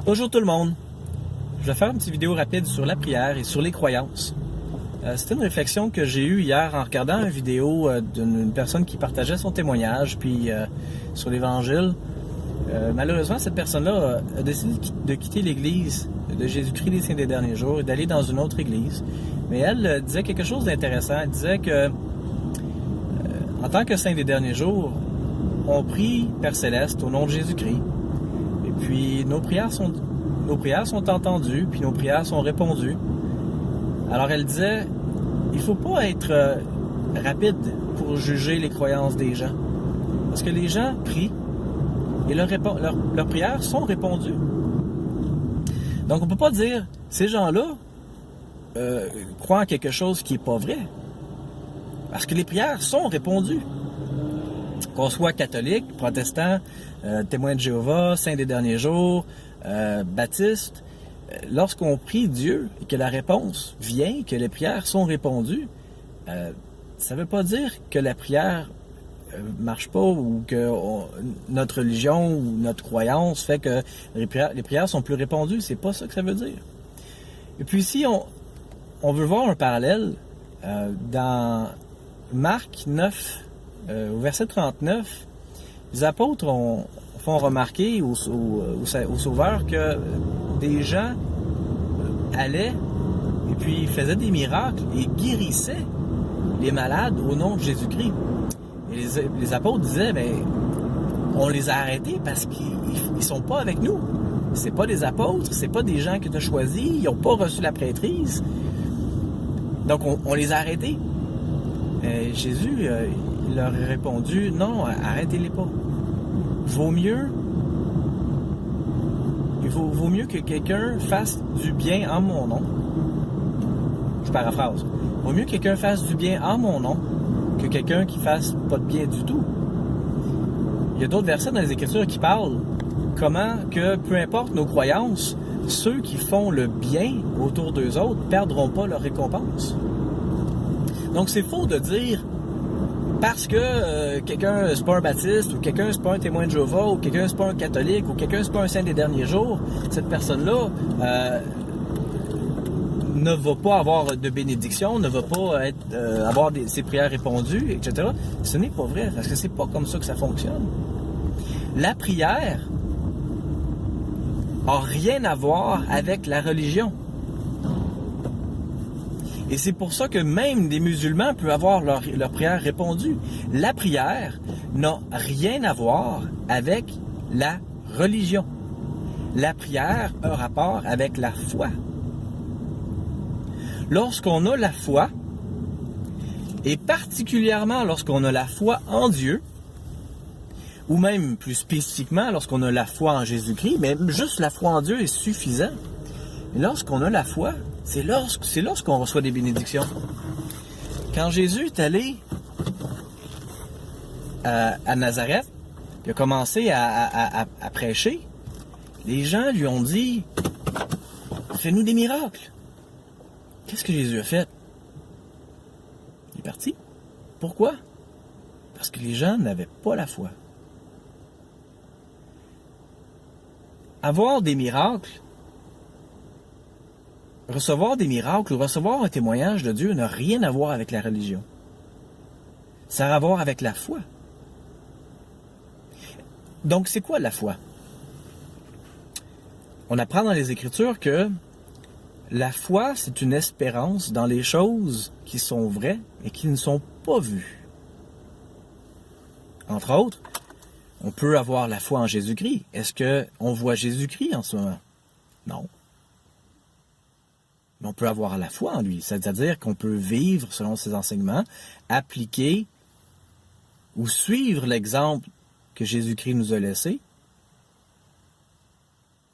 Bonjour tout le monde. Je vais faire une petite vidéo rapide sur la prière et sur les croyances. C'était une réflexion que j'ai eue hier en regardant une vidéo d'une personne qui partageait son témoignage sur l'Évangile. Malheureusement, cette personne-là a décidé de quitter l'Église de Jésus-Christ des Saints des Derniers Jours et d'aller dans une autre Église. Mais elle disait quelque chose d'intéressant. Elle disait que, en tant que Saint des Derniers Jours, on prie Père Céleste au nom de Jésus-Christ. Et puis nos prières sont entendues, puis nos prières sont répondues. Alors elle disait, il ne faut pas être rapide pour juger les croyances des gens. Parce que les gens prient et leurs prières sont répondues. Donc on ne peut pas dire, ces gens-là croient en quelque chose qui n'est pas vrai. Parce que les prières sont répondues. Qu'on soit catholique, protestant, témoin de Jéhovah, saint des derniers jours, baptiste, lorsqu'on prie Dieu et que la réponse vient, que les prières sont répondues, ça ne veut pas dire que la prière marche pas ou que notre religion ou notre croyance fait que les prières sont plus répondues. C'est pas ça que ça veut dire. Et puis ici, on veut voir un parallèle dans Marc 9, au verset 39, les apôtres font remarquer au Sauveur que des gens allaient et puis faisaient des miracles et guérissaient les malades au nom de Jésus-Christ. Et les apôtres disaient, mais on les a arrêtés parce qu'ils sont pas avec nous. C'est pas des apôtres, c'est pas des gens que tu as choisis, ils n'ont pas reçu la prêtrise. Donc on les a arrêtés. Et Jésus, il leur a répondu, non, arrêtez-les pas. Vaut mieux que quelqu'un fasse du bien en mon nom. Je paraphrase. Vaut mieux que quelqu'un fasse du bien en mon nom que quelqu'un qui fasse pas de bien du tout. Il y a d'autres versets dans les Écritures qui parlent comment que, peu importe nos croyances, ceux qui font le bien autour d'eux autres ne perdront pas leur récompense. Donc c'est faux de dire parce que quelqu'un c'est pas un baptiste, ou quelqu'un c'est pas un témoin de Jéhovah, ou quelqu'un c'est pas un catholique, ou quelqu'un c'est pas un saint des derniers jours, cette personne-là ne va pas avoir de bénédiction, ne va pas avoir ses prières répondues, etc. Ce n'est pas vrai, parce que c'est pas comme ça que ça fonctionne. La prière n'a rien à voir avec la religion. Et c'est pour ça que même des musulmans peuvent avoir leur prière répondue. La prière n'a rien à voir avec la religion. La prière a un rapport avec la foi. Lorsqu'on a la foi, et particulièrement lorsqu'on a la foi en Dieu, ou même plus spécifiquement lorsqu'on a la foi en Jésus-Christ, mais juste la foi en Dieu est suffisant. Et lorsqu'on a la foi, c'est lorsqu'on reçoit des bénédictions. Quand Jésus est allé à Nazareth, il a commencé à prêcher, les gens lui ont dit « Fais-nous des miracles ». Qu'est-ce que Jésus a fait? Il est parti. Pourquoi? Parce que les gens n'avaient pas la foi. Avoir des miracles, recevoir des miracles ou recevoir un témoignage de Dieu n'a rien à voir avec la religion. Ça a à voir avec la foi. Donc, c'est quoi la foi? On apprend dans les Écritures que la foi, c'est une espérance dans les choses qui sont vraies et qui ne sont pas vues. Entre autres, on peut avoir la foi en Jésus-Christ. Est-ce qu'on voit Jésus-Christ en ce moment? Non. Mais on peut avoir la foi en lui, c'est-à-dire qu'on peut vivre selon ses enseignements, appliquer ou suivre l'exemple que Jésus-Christ nous a laissé,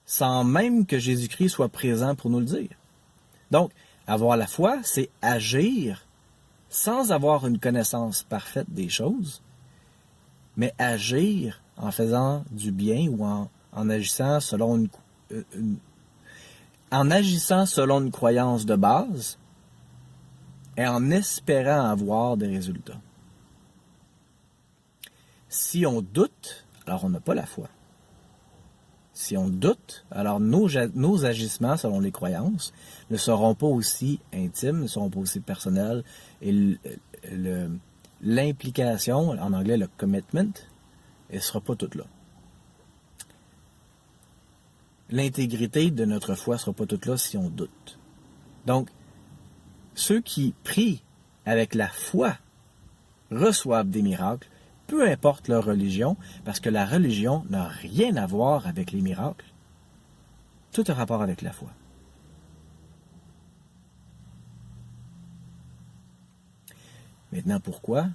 sans même que Jésus-Christ soit présent pour nous le dire. Donc, avoir la foi, c'est agir sans avoir une connaissance parfaite des choses, mais agir en faisant du bien ou en agissant selon une croyance de base et en espérant avoir des résultats. Si on doute, alors on n'a pas la foi. si on doute, alors nos agissements, selon les croyances, ne seront pas aussi intimes, ne seront pas aussi personnels, et l'implication, en anglais le commitment, elle ne sera pas toute là. L'intégrité de notre foi ne sera pas toute là si on doute. Donc, ceux qui prient avec la foi reçoivent des miracles, peu importe leur religion, parce que la religion n'a rien à voir avec les miracles. Tout a rapport avec la foi. Maintenant, pourquoi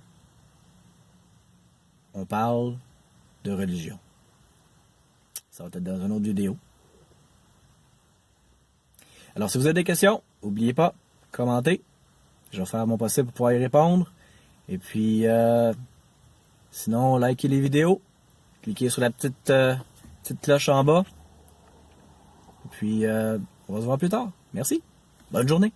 on parle de religion? Ça va être dans une autre vidéo. Alors, si vous avez des questions, n'oubliez pas, commentez. Je vais faire mon possible pour pouvoir y répondre. Et puis, sinon, likez les vidéos. Cliquez sur la petite cloche en bas. Et puis, on va se voir plus tard. Merci. Bonne journée.